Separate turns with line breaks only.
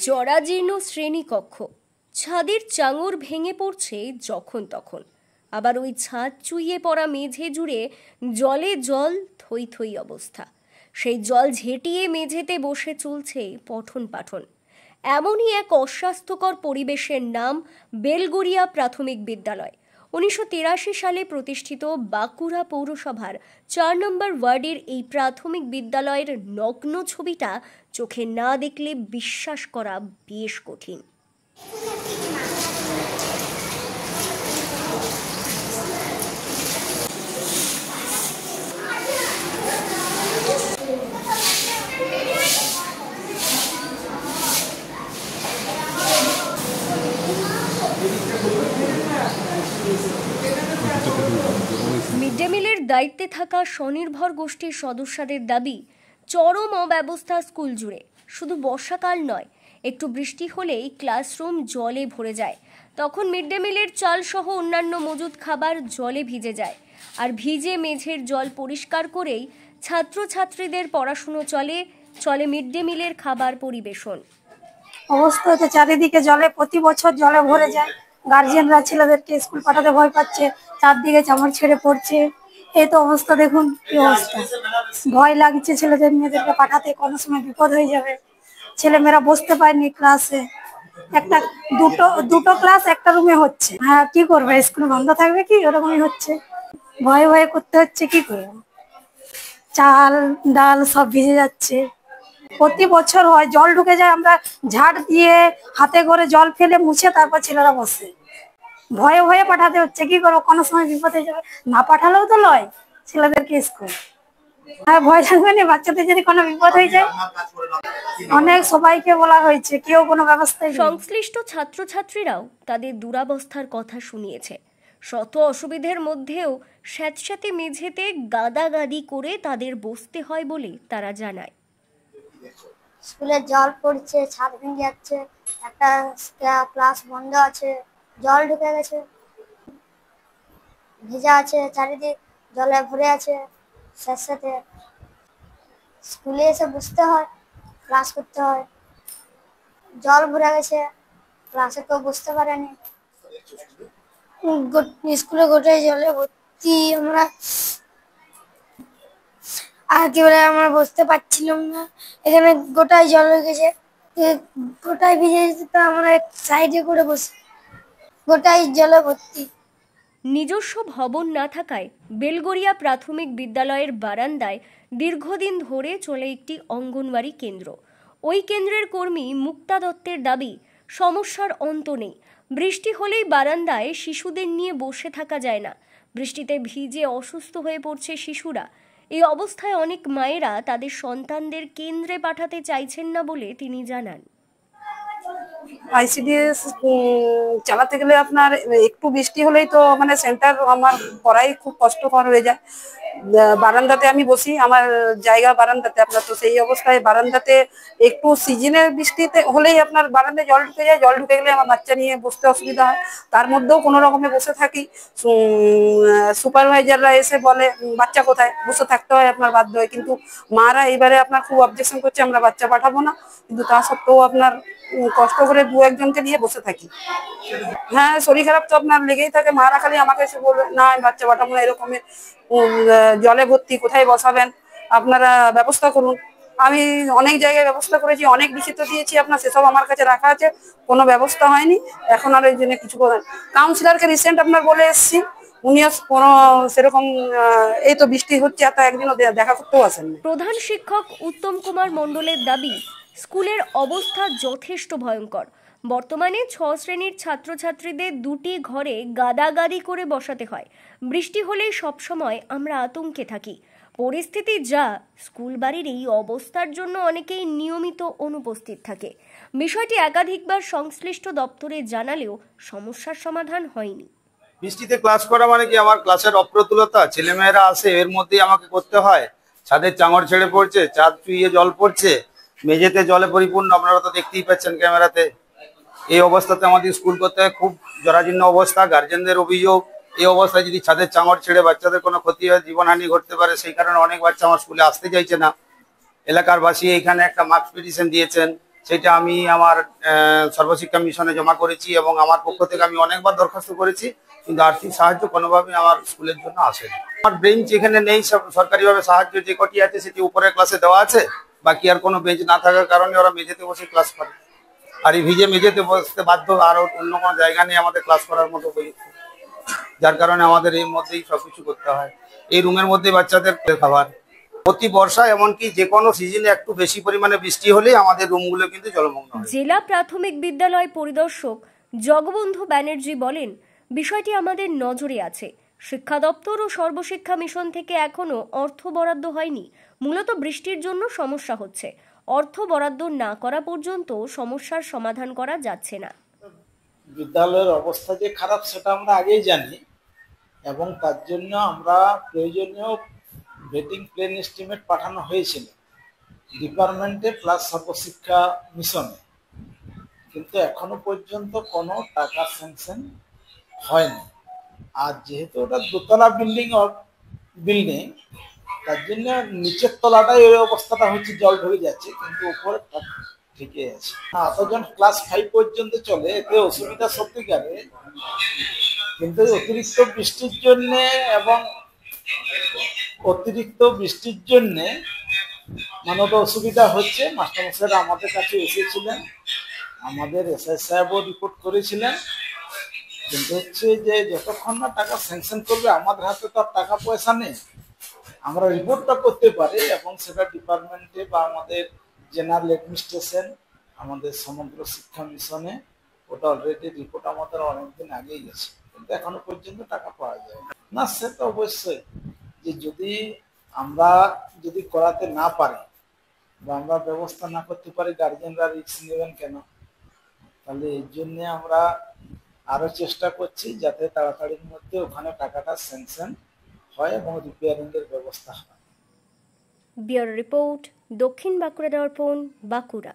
জরাজীর্ণ শ্রেণীকক্ষ, ছাদের চাঙর ভেঙে পড়ছে যখন তখন, আবার ওই ছাদ চুইয়ে পড়া মেঝে জুড়ে জলে জল, থই থই অবস্থা। সেই জল ঝেঁটিয়ে মেঝেতে বসে চলছে পঠন পাঠন। এমনই এক অস্বাস্থ্যকর পরিবেশের নাম বেলগড়িয়া প্রাথমিক বিদ্যালয়। 1983 সালে প্রতিষ্ঠিত বাঁকুড়া পৌরসভার 4 নম্বর ওয়ার্ডের এই প্রাথমিক বিদ্যালয়ের নগ্ন ছবিটা চোখে না দেখলে বিশ্বাস করা বেশ কঠিন। মিড ডে মিলের দায়িত্বে থাকা স্বনির্ভর গোষ্ঠীর সদস্যদের দাবি, চরম অব্যবস্থা স্কুল জুড়ে। শুধু বর্ষাকাল নয়, একটু বৃষ্টি হলেই ক্লাসরুম জলে ভরে যায়। তখন মিড ডে মিলের চাল সহ অন্যান্য মজুদ খাবার জলে ভিজে যায়, আর ভিজে মেঝের জল পরিষ্কার করেই ছাত্রছাত্রীদের পড়াশুনো চলে মিড ডে মিলের খাবার পরিবেশন।
অবস্থা তো চারিদিকে জলে, প্রতি বছর জলে ভরে যায়। গার্জিয়ানরা ছেলেদেরকে স্কুল পাঠাতে ভয় পাচ্ছে, চারদিকে চামড় ছেড়ে পড়ছে। এই তো অবস্থা, দেখুন কি অবস্থা। ভয় লাগছে ছেলেদের মেয়েদেরকে পাঠাতে, কোনো সময় বিপদ হয়ে যাবে। ছেলেমেয়েরা বসতে পারেনি ক্লাসে, দুটো ক্লাস একটা রুমে হচ্ছে। হ্যাঁ, কি করবে, স্কুল বন্ধ থাকবে কি? ওরকমই হচ্ছে, ভয়ে ভয়ে করতে হচ্ছে। কি করবো, চাল ডাল সব ভিজে যাচ্ছে। প্রতি বছর হয়, জল ঢুকে যায়, আমরা ঝাড় দিয়ে হাতে করে জল ফেলে মুছে তারপর ছেলেরা বসে। ভয়ে ভয়ে পাঠাতে হচ্ছে, কি করবো, কোনো সময় বিপদ হয়ে যাবে। না পাঠালেও তো লয় ছেলেদেরকে স্কুল। আর ভয় থাকবে না, বাচ্চাদের যদি কোনো বিপদ হয়ে যায়। অনেক সবাইকে বলা হয়েছে, কেউ কোনো ব্যবস্থা।
সংশ্লিষ্ট ছাত্রছাত্রীরাও তাদের দুরাবস্থার কথা শুনিয়েছে। শত অসুবিধার মধ্যেও স্যাঁতস্যাঁতে মেঝেতে গাদাগাদি করে তাদের বসতে হয় বলে তারা জানায়।
স্কুলে জল পড়ছে, ছাদ ভেঙে যাচ্ছে, একটা ক্লাস বন্ধ আছে, জল ঢুকে গেছে, ভেজা আছে, চারিদিক জলে ভরে আছে। স্যাঁতস্যাঁতে স্কুলে এসে বসতে হয়, ক্লাস করতে হয়। জল ভরে গেছে, ক্লাসে কেউ বসতে পারেনি। স্কুলে গোটাই জলে ভর্তি। আর কি বলে, আমরা বসতে পারছিলাম না। এখানে গোটাই জল হয়ে গেছে, গোটাই ভিজে গেছে, তো আমরা সাইডে করে বসে, গোটাই জলে ভর্তি।
নিজস্ব ভবন না থাকায় বেলগড়িয়া প্রাথমিক বিদ্যালয়ের বারান্দায় দীর্ঘদিন ধরে চলে একটি অঙ্গনওয়াড়ি কেন্দ্র। ওই কেন্দ্রের কর্মী মুক্তা দত্তের দাবি, সমস্যার অন্ত নেই। বৃষ্টি হলেই বারান্দায় শিশুদের নিয়ে বসে থাকা যায় না। বৃষ্টিতে ভিজে অসুস্থ হয়ে পড়ছে শিশুরা। এই অবস্থায় অনেক মায়েরা তাদের সন্তানদের কেন্দ্রে পাঠাতে চাইছেন না বলে তিনি জানান।
আইসিডিএস চালাতে গেলে আপনার একটু বৃষ্টি হলেই তো মানে সেন্টার আমার পড়াই খুব কষ্টকর হয়ে যায়। বারান্দাতে আমি বসি, আমার জায়গা বারান্দাতে। আপনার তো সেই অবস্থায় বারান্দাতে একটু সিজনের বৃষ্টিতে হলেই আপনার বারান্দায় জল ঢুকে যায়। জল ঢুকে গেলে আমার বাচ্চা নিয়ে বসতে অসুবিধা হয়। তার মধ্যেও কোনো রকমে বসে থাকি। সুপারভাইজাররা এসে বলে বাচ্চা কোথায়, বসে থাকতে হয় আপনার বাধ্য হয়। কিন্তু মারা এইবারে আপনার খুব অবজেকশন করছে, আমরা বাচ্চা পাঠাবো না। কিন্তু তা সত্ত্বেও আপনার কষ্ট করে দু একজনকে নিয়ে বসে থাকি। হ্যাঁ, শরীর খারাপ তো আপনার লেগেই থাকে। মারা খালি আমাকে এসে বলবে না আমি বাচ্চা পাঠাবো না, এরকমের জলে ভর্তি, কোথায় বসাবেন আপনারা ব্যবস্থা করুন। আমি অনেক জায়গায় ব্যবস্থা করেছি, অনেক লিখিত দিয়েছি আপনার, সেসব আমার কাছে রাখা আছে, কোনো ব্যবস্থা হয়নি। এখন আর এই জন্য কিছু করেন। কাউন্সিলরকে রিসেন্ট আপনার বলে এসেছি, উনিও কোনো সেরকম এই তো বৃষ্টি হচ্ছে এত একদিনও দেখা করতেও আসেন।
প্রধান শিক্ষক উত্তম কুমার মণ্ডলের দাবি, স্কুলের অবস্থা যথেষ্ট ভয়ঙ্কর। বর্তমানে 6 শ্রেণীর ছাত্রছাত্রীদের দুটি ঘরে গাদাগাদি করে বসাতে হয়। বৃষ্টি হলেই সবসময় আমরা আতঙ্কে থাকি। পরিস্থিতি যা, স্কুল বাড়ির এই অবস্থার জন্য অনেকেই নিয়মিত অনুপস্থিত থাকে। বিষয়টি একাধিকবার সংশ্লিষ্ট দপ্তরে জানালেও সমস্যার সমাধান হয়নি।
বৃষ্টিতে ক্লাস করা মানে কি আমার ক্লাসের অপ্রতুলতা, ছেলেমেয়েরা আসে এর মধ্যেই আমাকে করতে হয়। ছাদের চাঙড় ছেড়ে পড়ছে, ছাদ চুইয়ে জল পড়ছে, মেঝেতে জলে পরিপূর্ণ, আপনারা তো দেখতেই পাচ্ছেন ক্যামেরাতে। এই অবস্থাতে আমাদের স্কুল করতে হয়, খুব জরাজীর্ণ অবস্থা। গার্জেনদের অভিযোগ, এই অবস্থায় যদি ছাদের চাঙড় ছেড়ে বাচ্চাদের কোনো ক্ষতি হয়, জীবনহানি ঘটতে পারে। সেই কারণে অনেক বাচ্চা আমার স্কুলে আসতে চাইছে না। এলাকার বাসী এখানে একটা মার্কস পিটিশন দিয়েছেন, সেটা আমি আমার সর্বশিক্ষা মিশনে জমা করেছি এবং আমার পক্ষ থেকে আমি অনেকবার দরখাস্ত করেছি, কিন্তু আর্থিক সাহায্য কোনোভাবে আমার স্কুলের জন্য আসেনি। আমার বেঞ্চ এখানে নেই, সরকারিভাবে সাহায্য যে কটি আছে সেটি উপরের ক্লাসে দেওয়া আছে, বাকি আর কোনো বেঞ্চ না থাকার কারণে ওরা মেঝেতে বসে ক্লাস করে। আর এই ভিজে মেঝেতে বসতে বাধ্য, আর অন্য কোনো জায়গা নেই আমাদের ক্লাস করার মতো উপযুক্ত, যার কারণে আমাদের এর মধ্যেই সবকিছু করতে হয়। এই রুমের মধ্যে বাচ্চাদের খাবার প্রতি বর্ষা, এমনকি যে কোনো সিজনে একটু বেশি পরিমাণে বৃষ্টি হলেই আমাদের রুমগুলো কিন্তু জলমগ্ন হয়।
জেলা প্রাথমিক বিদ্যালয় পরিদর্শক জগবন্ধু ব্যানার্জি বলেন, বিষয়টি আমাদের নজরে আছে। শিক্ষা দপ্তর ও সর্বশিক্ষা মিশন থেকে এখনো অর্থ বরাদ্দ হয়নি। মূলত বৃষ্টির জন্য সমস্যা হচ্ছে। অর্থ বরাদ্দ না করা পর্যন্ত সমস্যার সমাধান করা যাচ্ছে না।
বিদ্যালয়ের অবস্থা যে খারাপ সেটা আমরা আগেই জানি, এবং তার জন্য আমরা প্রয়োজনীয় ভেটিং প্ল্যান এস্টিমেট পাঠানো হয়েছিল ডিপার্টমেন্টে প্লাস সর্বশিক্ষা মিশনে, কিন্তু এখনো পর্যন্ত কোনো টাকা স্যাংশন হয়নি। আর যেহেতু ওটা দোতলা বিল্ডিং, তার জন্য নিচের তলাটাই ওই অবস্থাটা হচ্ছে, জল ঢুকে যাচ্ছে, কিন্তু উপরে ঠিকই আছে। অতজন ক্লাস 5 পর্যন্ত চলে, এতে অসুবিধা সত্যিকারে, কিন্তু অতিরিক্ত বৃষ্টির জন্যে মানে ওটা অসুবিধা হচ্ছে। মাস্টারমশাইরা আমাদের কাছে এসেছিলেন, আমাদের এসআই সাহেবও রিপোর্ট করেছিলেন, কিন্তু হচ্ছে যে যতক্ষণ না টাকা স্যাংশন করবে আমাদের হাতে তো আর টাকা পয়সা নেই। আমরা রিপোর্টটা করতে পারি এবং সেটা ডিপার্টমেন্টে বা আমাদের জেনারেল অ্যাডমিনিস্ট্রেশন, আমাদের সমগ্র শিক্ষা মিশনে ওটা অলরেডি রিপোর্ট আমাদের অনেকদিন আগেই গেছে, কিন্তু এখনো পর্যন্ত টাকা পাওয়া যায় না। সে তো অবশ্যই যে আমরা যদি করাতে না পারি বা আমরা ব্যবস্থা না করতে পারি, গার্জেনরা রিস্ক নেবেন কেন? তাহলে এই জন্য আমরা আরো চেষ্টা করছি যাতে তাড়াতাড়ির মধ্যে ওখানে টাকাটা স্যাংশন হয় এবং রিপেয়ারিং এর ব্যবস্থা হয়।
ব্যুরো রিপোর্ট, দক্ষিণ বাঁকুড়া দর্পণ, বাঁকুড়া।